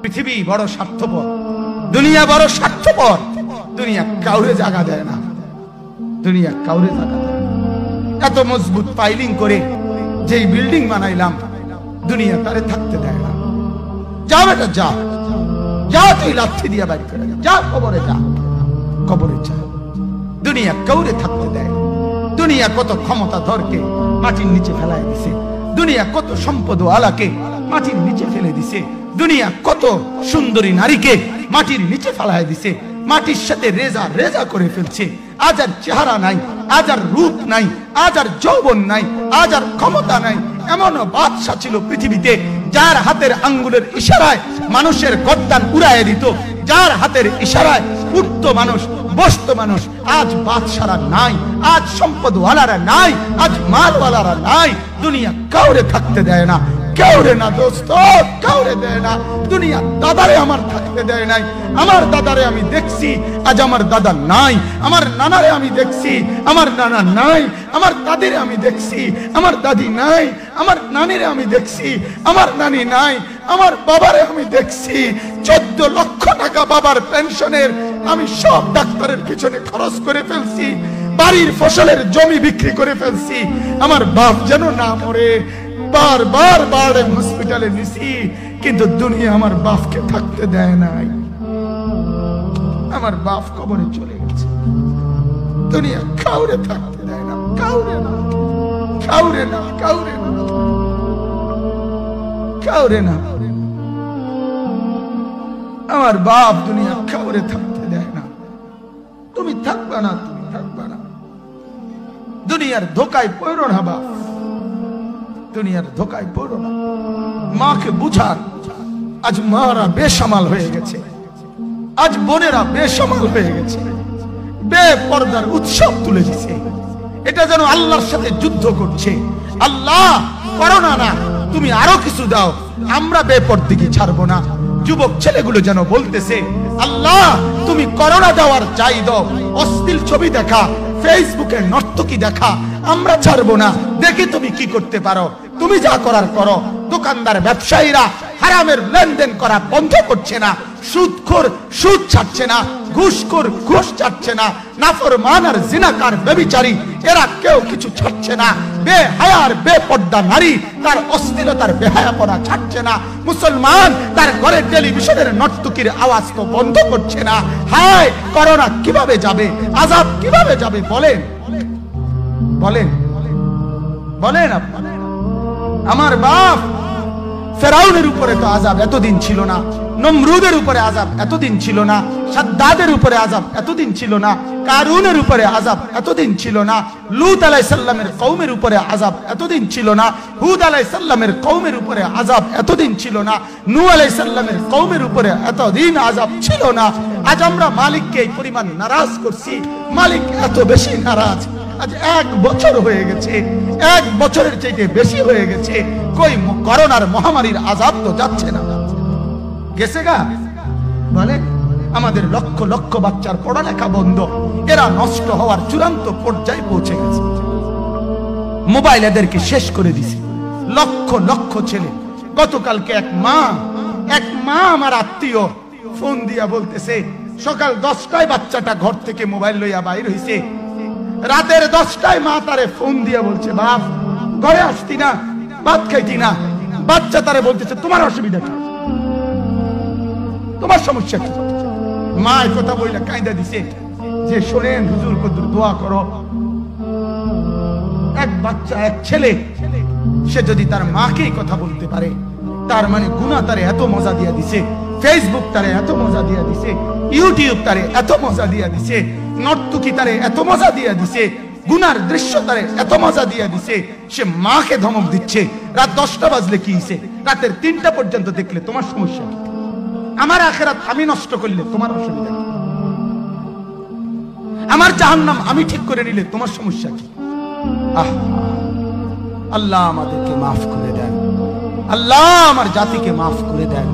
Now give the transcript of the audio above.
পৃথিবী বড় স্বার্থপর, দুনিয়া বড় স্বার্থপর। দুনিয়া কাউরে জায়গা দেয় না, দুনিয়া কাউরে জায়গা দেয় না। এত মজবুত পাইলিং করে যেই বিল্ডিং বানাইলাম, দুনিয়া তারে থাকতে দেয় না। যা বেটা যা, যা তুই লাথি দিয়া বাড়ি করে যা, কবরে যা, কবরে যা। দুনিয়া কাউরে থাকতে দেয় না। দুনিয়া কত ক্ষমতাধরকে মাটির নিচে ফেলাই দিছে, দুনিয়া কত সম্পদ আলাকে মাটির নিচে ফেলে দিছে, দুনিয়া কত সুন্দরী নারীকে মাটির নিচে ফেলাই দিছে, মাটির সাথে রেজা রেজা করে ফেলছে। আজ আর চেহারা নাই, আজ আর রূপ নাই, আজ আর যৌবন নাই, আজ আর ক্ষমতা নাই। এমন বাদশা ছিল পৃথিবীতে যার হাতের আঙ্গুলের ইশারায় মানুষের গর্দান উড়াইয়া দিত, যার হাতের ইশারায় উঠতো মানুষ, বসতো মানুষ। আজ বাদশারা নাই, আজ সম্পদওয়ালারা নাই, আজ মালওয়ালারা নাই। দুনিয়া কাউরে থাকতে দেয় না, কাউরে না দোস্ত, কাউরে দেয় না। দুনিয়া দাদারে আমার থাকতে দেয় নাই। আমার দাদারে আমি দেখছি, আজ আমার দাদা নাই। আমার নানারে আমি দেখছি, আমার নানা নাই। আমার দাদিরে আমি দেখছি, আমার দাদি নাই। আমার নানিরে আমি দেখছি, আমার নানি নাই। আমার বাবারে আমি দেখছি, 14 লক্ষ টাকা বাবার পেনশনের আমি সব ডাক্তারের পিছনে খরচ করে ফেলছি, বাড়ির ফসলের জমি বিক্রি করে ফেলছি। আমার বাপ যেন না মরে বারবার বারবার হসপিটালে নিছি, কিন্তু দুনিয়া আমার বাপকে থাকতে দেয় নাই। আমার বাপ কবরে চলে গেছে, দুনিয়া কাউরে থাকতে দেয় না, কাউরে না, কাউরে না, কাউরে না, কাউরে না। আমার বাপ দুনিয়া কাউরে থাকতে দেয় না। তুমি থাকবা না, তুমি থাকবা না। দুনিয়ার ধোকায় পড়ো না বাপ, দুনিয়ার ধোকায় পড়ো না। মাকে বুঝান, আজ মারা বেসামাল হয়ে গেছে, আজ বোনেরা বেসামাল হয়ে গেছে, বেপরদার উৎসব তুলে দিছে। এটা যেন আল্লাহর সাথে যুদ্ধ করছে। আল্লাহ করো না, না তুমি আরো কিছু দাও, আমরা বেপরদিকে ছাড়বো না। যুবক ছেলেগুলো যেন বলতেছে, আল্লাহ তুমি করোনা দেওয়ার চাই দাও। অশ্লীল ছবি দেখা, ফেসবুকে নর্তকী দেখা আমরা ছাড়বো না। দেখি তুমি কি করতে পারো, তুমি যা করার করো। দোকানদার ব্যবসায়ীরা হারামের লেনদেন করা বন্ধ করছে না, সুদখোর সুদ ছাড়ছে না, ঘুষখোর ঘুষ ছাড়ছে না, নাফরমান আর জিনাকার ব্যভিচারী এরা কেউ কিছু ছাড়ছে না। বেহায়ার বেপর্দা নারী তার অশ্লীলতার বেহায়াপনা ছাড়ছে না। মুসলমান তার ঘরে টেলিভিশনের নর্তকীর আওয়াজ তো বন্ধ করছে না। হায় করোনা কিভাবে যাবে, আযাব কিভাবে যাবে বলেন, বলেন, বলেন আপনি। আমার বাপ ফেরাউনের উপরে তো আযাব এতদিন ছিল না, নমরুদের উপরে আযাব এতদিন ছিল না, সাদ্দাদের উপরে আযাব এতদিন ছিল না, কারুনের উপরে আযাব এতদিন ছিল না, লূত আলাইহিস সালামের কওমের উপরে আযাব এতদিন ছিল না, হুদ আলাইহিস সালামের কওমের উপরে আযাব এতদিন ছিল না, নূহ আলাইহিস সালামের কওমের উপরে এতদিন আযাব ছিল না। আজ আমরা মালিককে এই পরিমাণ নারাজ করছি, মালিক এত বেশি নারাজ। আজ 1 বছর হয়ে গেছে, 1 বছরের চাইতে বেশি হয়ে গেছে, কই করোনার মহামারীর আযাব তো যাচ্ছে না, গেছে গা বলে। আমাদের লক্ষ লক্ষ বাচ্চার পড়ালেখা বন্ধ, এরা নষ্ট হওয়ার চূড়ান্ত পর্যায়ে পৌঁছে গেছে। মোবাইল এদেরকে শেষ করে দিছে, লক্ষ লক্ষ ছেলে। গতকালকে এক মা আমার আত্মীয় ফোন দিয়া বলতেছে, সকাল 10টায় বাচ্চাটা ঘর থেকে মোবাইল লইয়া বাইর হইছে, রাতের 10টায় মা তারে ফোন দিয়া বলছে, বাপ ঘরে আসতি না, ভাত খাইতি না। বাচ্চা তারে বলতেছে, তোমার অসুবিধা কি, তোমার সমস্যা কি? মা এই কথা বইলা কাঁদা দিছে যে, শোনেন হুজুর কদ্দুর দোয়া করো। এক বাচ্চা, এক ছেলে, সে যদি তার মাকেই কথা বলতে পারে, তার মানে গুনাহ তারে এত মজা দিয়া দিছে, ফেসবুক তারে এত মজা দিয়া দিছে, ইউটিউব তারে এত মজা দিয়া দিছে, নর্তকী তারে এত মজা দিয়া দিছে, গুনার দৃশ্য তারে এত মজা দিয়া দিছে, সে মাকে ধমক দিচ্ছে। রাত 10টা বাজলে কি হইছে, রাতের 3টা পর্যন্ত দেখলে তোমার সমস্যা কি? আমার আখিরাত আমি নষ্ট করলে তোমার অসুবিধা কি? আমার জাহান্নাম আমি ঠিক করে নিলে তোমার সমস্যা কি? আল্লাহ আমাদেরকে মাফ করে দেন, আল্লাহ আমার জাতিকে মাফ করে দেন।